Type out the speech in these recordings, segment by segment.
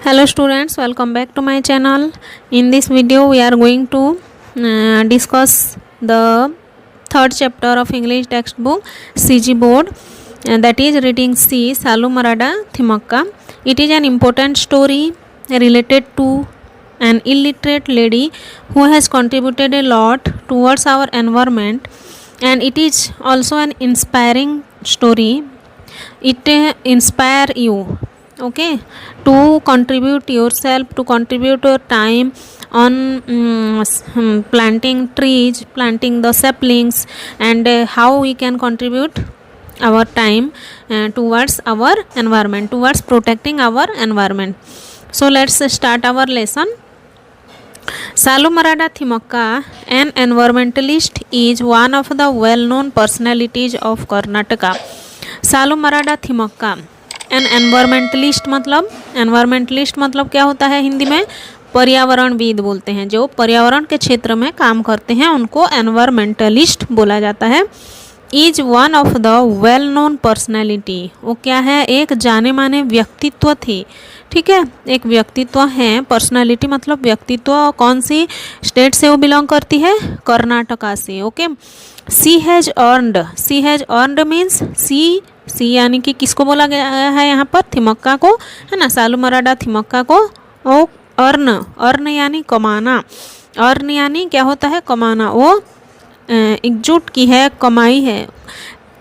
Hello students, welcome back to my channel. In this video we are going to discuss the third chapter of English textbook CG board, and that is reading C, Salu Marada Thimmakka. It is an important story related to an illiterate lady who has contributed a lot towards our environment, and it is also an inspiring story. It inspire you, okay, to contribute yourself, to contribute your time on planting trees, planting the saplings, and how we can contribute our time towards our environment, towards protecting our environment. So let's start our lesson. Salu Marada Thimmakka, an environmentalist, is one of the well-known personalities of Karnataka. Saalumarada Thimmakka, an environmentalist मतलब क्या होता है हिंदी में? पर्यावरणविद बोलते हैं। जो पर्यावरण के क्षेत्र में काम करते हैं उनको एनवायरमेंटलिस्ट बोला जाता है। Is one of the well known personality, वो क्या है? एक जाने माने व्यक्तित्व थी। ठीक है, एक व्यक्तित्व है। पर्सनैलिटी मतलब व्यक्तित्व। कौन सी स्टेट से वो बिलोंग करती है? कर्नाटका से। Okay, she has earned means she यानी कि किसको बोला गया है यहाँ पर? थिमक्का को, है ना। सालू मराठा थिमक्का को ओ अर्न यानी कमाना। अर्न यानी क्या होता है? कमाना। वो एकजुट की है, कमाई है।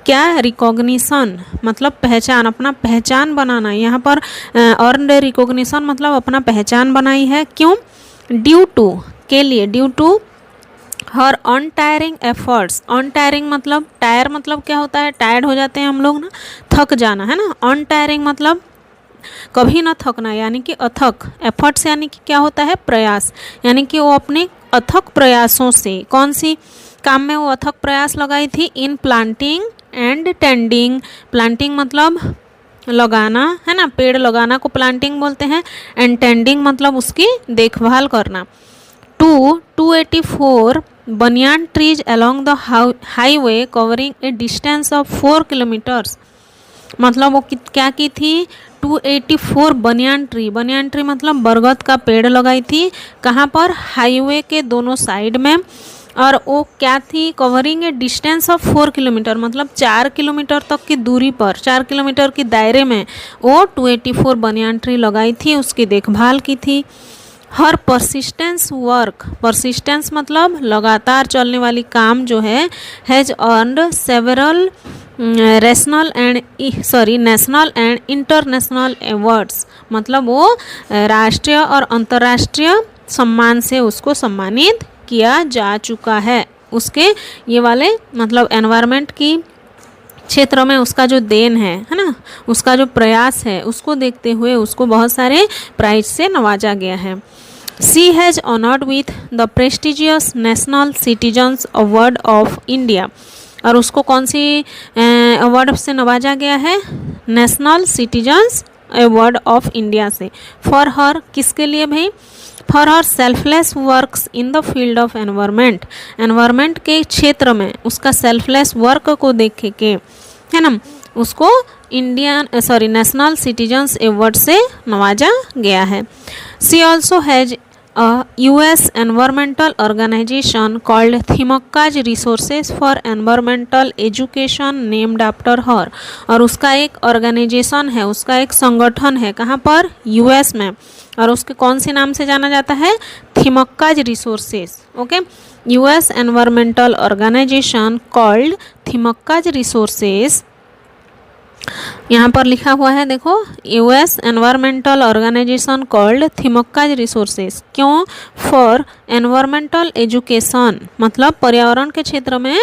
क्या? रिकॉग्निशन मतलब पहचान, अपना पहचान बनाना। यहाँ पर अर्नड रिकॉग्निशन मतलब अपना पहचान बनाई है। क्यों? ड्यू टू के लिए, ड्यू टू हर अनटायरिंग एफर्ट्स। अनटायरिंग मतलब, टायर मतलब क्या होता है? टायर्ड हो जाते हैं हम लोग ना, थक जाना, है ना। अनटायरिंग मतलब कभी ना थकना, यानी कि अथक। एफर्ट्स यानी कि क्या होता है? प्रयास। यानी कि वो अपने अथक प्रयासों से, कौन सी काम में वो अथक प्रयास लगाई थी? इन प्लांटिंग एंड टेंडिंग। प्लांटिंग मतलब लगाना, है ना, पेड़ लगाना को प्लांटिंग बोलते हैं। एंड टेंडिंग मतलब उसकी देखभाल करना। 284 बनियान trees along the highway covering A distance of 4 kilometres. मतलब वो क्या की थी? 284 बनियान ट्री मतलब बरगद का पेड़ लगाई थी। कहाँ पर? हाईवे के दोनों साइड में। और वो क्या थी? Covering A distance of 4 kilometre मतलब 4 किलोमीटर तक की दूरी पर, 4 किलोमीटर की दायरे में वो 284 बनियान ट्री लगाई थी, उसकी देखभाल की थी। हर परसिस्टेंस वर्क, परसिस्टेंस मतलब लगातार चलने वाली काम जो है, has earned several national and international awards. मतलब वो राष्ट्रीय और अंतर्राष्ट्रीय सम्मान से उसको सम्मानित किया जा चुका है। उसके ये वाले मतलब एनवायरनमेंट की क्षेत्र में उसका जो देन है ना, उसका जो प्रयास है, उसको देखते हुए उसको बहुत सारे प्राइज से नवाजा गया है। She has honoured with the prestigious national citizens award of India. और उसको कौन सी अवार्ड से नवाजा गया है? National citizens award of India से। फॉर हर, किसके लिए भाई? For her selfless works in the field of environment. Environment के क्षेत्र में उसका सेल्फलेस वर्क को देख के, है ना, उसको नेशनल सिटीजन्स अवार्ड से नवाजा गया है। She also has a US environmental organization called Thimmakka's Resources for Environmental Education named after her। और उसका एक ऑर्गेनाइजेशन है, उसका एक संगठन है। कहाँ पर? US में। और उसके कौन से नाम से जाना जाता है? Thimmakka's resources. Okay, US environmental organization called Thimmakka's resources. यहाँ पर लिखा हुआ है, देखो, US environmental organization called Thimmakka's resources. क्यों? फॉर एनवायरमेंटल एजुकेशन मतलब पर्यावरण के क्षेत्र में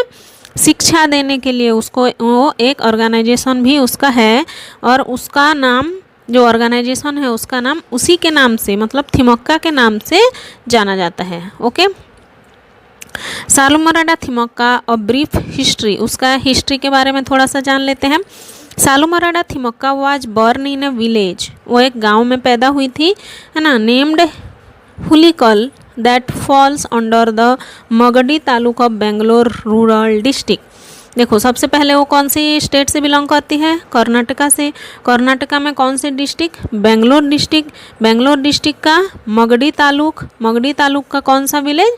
शिक्षा देने के लिए उसको वो एक ऑर्गेनाइजेशन भी उसका है। और उसका नाम, जो ऑर्गेनाइजेशन है उसका नाम उसी के नाम से मतलब थिमक्का के नाम से जाना जाता है। ओके, सालू मराठा थिमक्का और ब्रीफ हिस्ट्री, उसका हिस्ट्री के बारे में थोड़ा सा जान लेते हैं। Saalumarada Thimmakka was born in a village, वो एक गांव में पैदा हुई थी, है ना, named Hulikal that falls under the Magadi taluka Bangalore rural district. देखो सबसे पहले वो कौन सी स्टेट से बिलोंग करती है, कर्नाटका से। कर्नाटका में कौन सी district, Bangalore district. Bangalore district का मगडी तालुक, मगडी तालुक का कौन सा विलेज,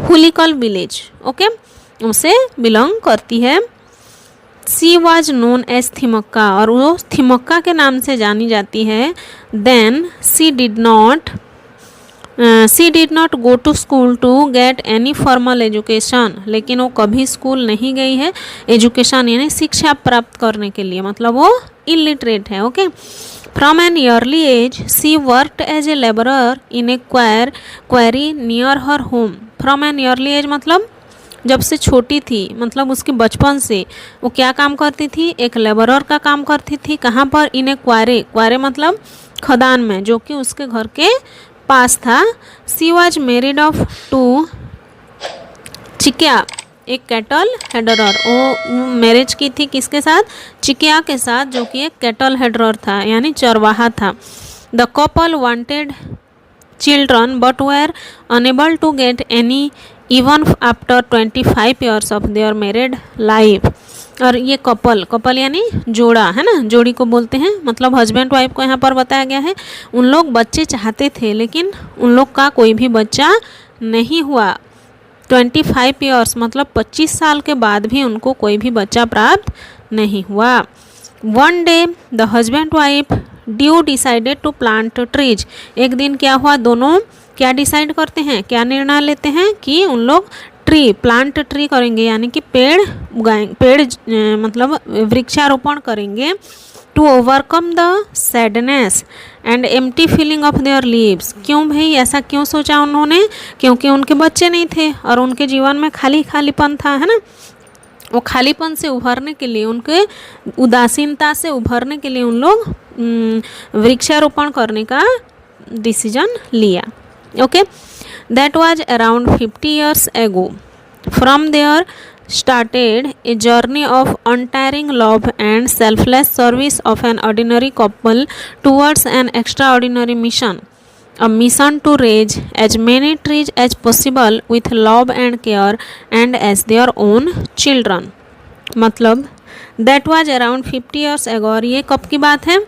हुलिकल विलेज, ओके, उसे बिलोंग करती है। She was known as Thimmakka, और वो थिमक्का के नाम से जानी जाती है। Then she did not go to school to get any formal education, लेकिन वो कभी स्कूल नहीं गई है एजुकेशन यानी शिक्षा प्राप्त करने के लिए, मतलब वो इलिटरेट है, okay. From an early age she worked as a labourer in a quarry near her home. From an early age मतलब जब से छोटी थी, मतलब उसके बचपन से वो क्या काम करती थी, एक लेबरर का काम करती थी। कहाँ पर, इन ए क्वारे, क्वारे मतलब खदान में, जो कि उसके घर के पास था। सी वॉज मैरिड ऑफ टू चिकिया, एक कैटल हेडरर, वो मैरिज की थी किसके साथ, चिकिया के साथ, जो कि एक कैटल हेडरर था यानी चरवाहा था। The couple wanted children but were unable to get any even after 25 years of their married life. और ये कपल यानी जोड़ा है ना, जोड़ी को बोलते हैं, मतलब हस्बैंड वाइफ को यहाँ पर बताया गया है। उन लोग बच्चे चाहते थे लेकिन उन लोग का कोई भी बच्चा नहीं हुआ। 25 ईयर्स मतलब 25 साल के बाद भी उनको कोई भी बच्चा प्राप्त नहीं हुआ। One day the husband wife duo decided to plant trees. एक दिन क्या हुआ, दोनों क्या डिसाइड करते हैं, क्या निर्णय लेते हैं कि उन लोग प्लांट ट्री करेंगे, यानी कि पेड़ उगाएंगे, पेड़ मतलब वृक्षारोपण करेंगे। To overcome the sadness and empty feeling of their lives. क्यों भाई, ऐसा क्यों सोचा उन्होंने, क्योंकि उनके बच्चे नहीं थे और उनके जीवन में खालीपन था, है ना। वो खालीपन से उभरने के लिए, उनके उदासीनता से उभरने के लिए उन लोग वृक्षारोपण करने का डिसीजन लिया, okay. That was around 50 years ago. From there started a journey of untiring love and selfless service of an ordinary couple towards an extraordinary mission. A mission to raise as many trees as possible with love and care and as their own children. मतलब that was around 50 years ago, और ये कब की बात है,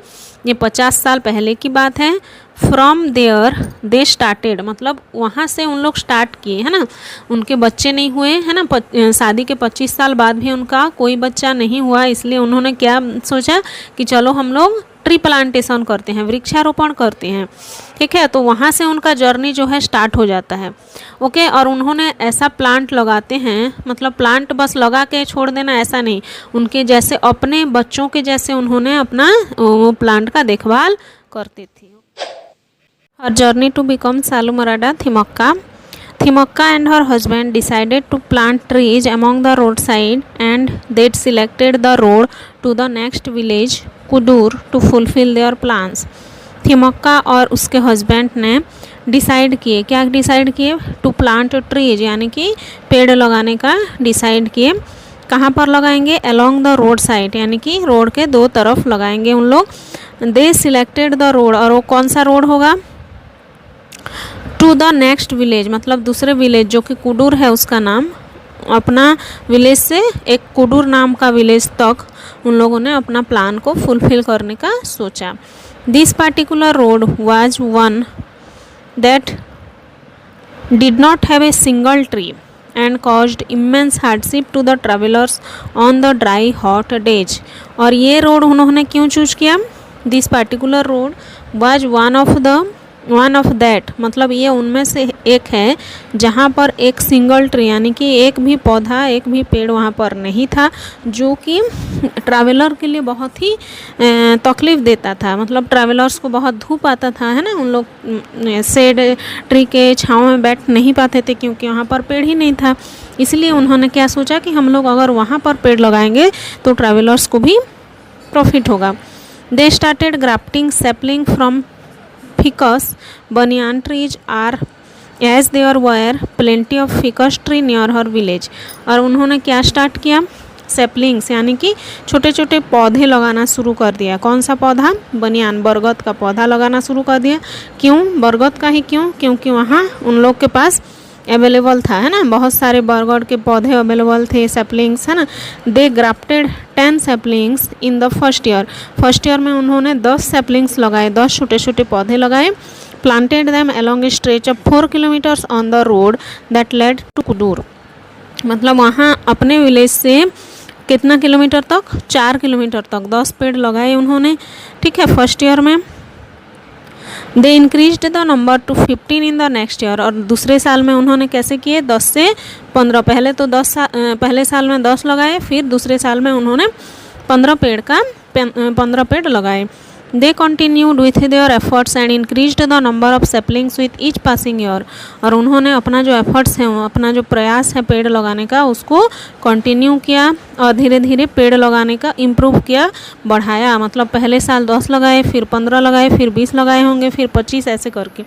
ये 50 साल पहले की बात है। फ्रॉम देयर दे स्टार्टेड मतलब वहाँ से उन लोग स्टार्ट किए, है ना। उनके बच्चे नहीं हुए, है ना, शादी के 25 साल बाद भी उनका कोई बच्चा नहीं हुआ, इसलिए उन्होंने क्या सोचा कि चलो हम लोग ट्री प्लांटेशन करते हैं, वृक्षारोपण करते हैं, ठीक है। तो वहाँ से उनका जर्नी जो है स्टार्ट हो जाता है, ओके। और उन्होंने ऐसा प्लांट लगाते हैं, मतलब प्लांट बस लगा के छोड़ देना ऐसा नहीं, उनके जैसे अपने बच्चों के जैसे उन्होंने अपना वो प्लांट का देखभाल करते थे। Her journey to become Salumarada Thimokka. Thimokka and her husband decided to plant trees along the roadside and they selected the road to the next village, Kudur, to fulfill their plans. Thimokka और उसके husband ने decide किए, क्या decide किए, to plant trees यानी कि पेड़ लगाने का डिसाइड किए। कहाँ पर लगाएंगे, अलोंग द रोड साइड यानी कि रोड के दो तरफ लगाएंगे उन लोग। दे सिलेक्टेड द रोड, और वो कौन सा रोड होगा, टू द नेक्स्ट विलेज मतलब दूसरे विलेज जो कि कुडूर है उसका नाम, अपना विलेज से एक कुडूर नाम का विलेज तक उन लोगों ने अपना प्लान को फुलफिल करने का सोचा। This particular road was one that did not have a single tree and caused immense hardship to the travelers on the dry hot days। और ये रोड उन्होंने क्यों चूज किया, this particular road was one of that मतलब ये उनमें से एक है जहाँ पर एक सिंगल ट्री यानी कि एक भी पौधा, एक भी पेड़ वहाँ पर नहीं था, जो कि ट्रैवलर के लिए बहुत ही तकलीफ़ देता था। मतलब ट्रैवलर्स को बहुत धूप आता था, है ना, उन लोग शेड ट्री के छाँव में बैठ नहीं पाते थे क्योंकि वहाँ पर पेड़ ही नहीं था। इसलिए उन्होंने क्या सोचा कि हम लोग अगर वहाँ पर पेड़ लगाएंगे तो ट्रैवलर्स को भी प्रॉफिट होगा। They started grafting sapling from ficus banyan trees are as there were plenty of ficus tree near her village। और उन्होंने क्या स्टार्ट किया, सैपलिंग्स यानी कि छोटे छोटे पौधे लगाना शुरू कर दिया। कौन सा पौधा, बनियान, बरगद का पौधा लगाना शुरू कर दिया। क्यों बरगद का ही, क्योंकि वहाँ उन लोग के पास अवेलेबल था, है ना, बहुत सारे बरगद के पौधे अवेलेबल थे, सैपलिंग्स, है ना। They grafted 10 saplings in the first year में उन्होंने 10 सैपलिंग्स लगाए, 10 छोटे छोटे पौधे लगाए। Planted them along a stretch of 4 kilometres on the road that led to Kudur. मतलब वहाँ अपने विलेज से कितना किलोमीटर तक, 4 किलोमीटर तक 10 पेड़ लगाए उन्होंने, ठीक है, फर्स्ट ईयर में। They increased the number to 15 in the next year. और दूसरे साल में उन्होंने कैसे किए, 10 से 15। पहले तो पहले साल में 10 लगाए, फिर दूसरे साल में उन्होंने 15 पेड़ लगाए। They continued with their efforts and increased the number of saplings with each passing year. और उन्होंने अपना जो एफर्ट्स है, अपना जो प्रयास है पेड़ लगाने का, उसको कंटिन्यू किया और धीरे धीरे पेड़ लगाने का इम्प्रूव किया, बढ़ाया। मतलब पहले साल 10 लगाए, फिर 15 लगाए, फिर 20 लगाए होंगे, फिर 25, ऐसे करके।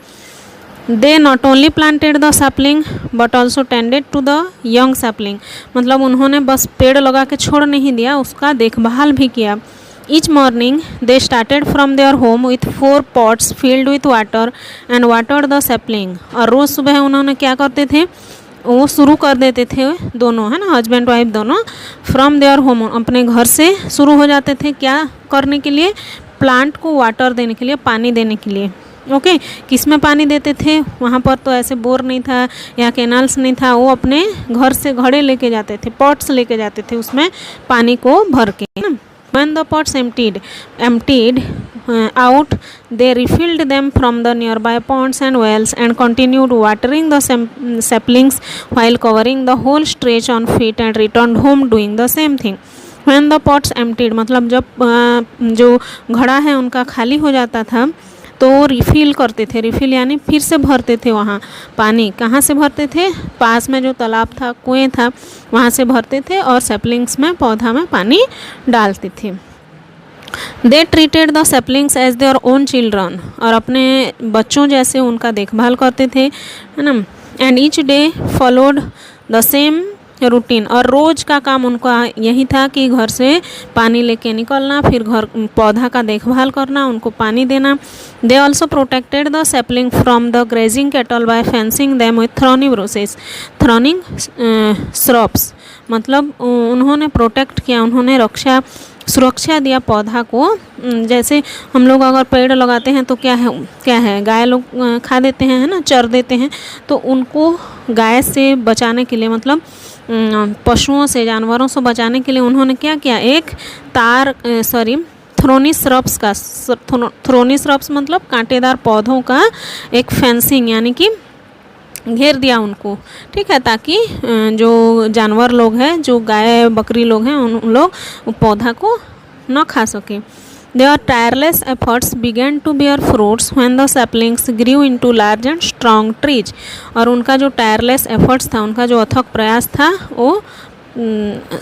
They not only planted the sapling but also tended to the young sapling. मतलब उन्होंने बस पेड़ लगा के छोड़ नहीं दिया, उसका देखभाल भी किया। Each morning they started from their home with 4 pots filled with water and watered the sapling। और रोज़ सुबह उन्होंने क्या करते थे, वो शुरू कर देते थे दोनों, है ना, हस्बैंड वाइफ दोनों, फ्रॉम देयर होम, अपने घर से शुरू हो जाते थे। क्या करने के लिए, प्लांट को वाटर देने के लिए, पानी देने के लिए। ओके, किस में पानी देते थे, वहाँ पर तो ऐसे बोर नहीं था या कैनाल्स नहीं था, वो अपने घर से घड़े लेके जाते थे, पॉट्स लेके जाते थे, उसमें पानी को भर के, ना। When the pots emptied out, they refilled them from the nearby ponds and wells and continued watering the saplings while covering the whole stretch on feet and returned home doing the same thing। When the pots emptied, मतलब जब जो घड़ा है उनका खाली हो जाता था तो रिफ़िल करते थे। रिफ़िल यानी फिर से भरते थे वहाँ पानी। कहाँ से भरते थे, पास में जो तालाब था, कुएं था, वहाँ से भरते थे और सैपलिंग्स में, पौधा में पानी डालते थे। They treated the saplings as their own children. और अपने बच्चों जैसे उनका देखभाल करते थे, है ना। And each day followed the same routine. और रोज़ का काम उनका यही था कि घर से पानी लेके निकलना, फिर घर पौधा का देखभाल करना, उनको पानी देना। They also protected the sapling from the grazing cattle by fencing them with thorny shrubs. मतलब उन्होंने प्रोटेक्ट किया, उन्होंने सुरक्षा दिया पौधा को। जैसे हम लोग अगर पेड़ लगाते हैं तो क्या है, गाय लोग खा देते हैं, है ना, चर देते हैं। तो उनको गाय से बचाने के लिए, मतलब पशुओं से, जानवरों से बचाने के लिए उन्होंने क्या किया, एक थ्रोनी श्रब्स मतलब कांटेदार पौधों का एक फेंसिंग यानी कि घेर दिया उनको, ठीक है, ताकि जो जानवर लोग हैं, जो गाय बकरी लोग हैं, उन लोग पौधा को न खा सके। Their tireless efforts began to bear fruits when the saplings grew into large and strong trees। और उनका जो टायरलेस एफर्ट्स था, उनका जो अथक प्रयास था, वो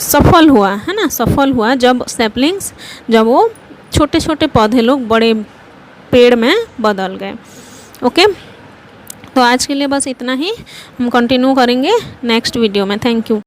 सफल हुआ, है ना, सफल हुआ जब सैपलिंग्स, जब वो छोटे छोटे पौधे लोग बड़े पेड़ में बदल गए। ओके, तो आज के लिए बस इतना ही, हम कंटिन्यू करेंगे नेक्स्ट वीडियो में। Thank you.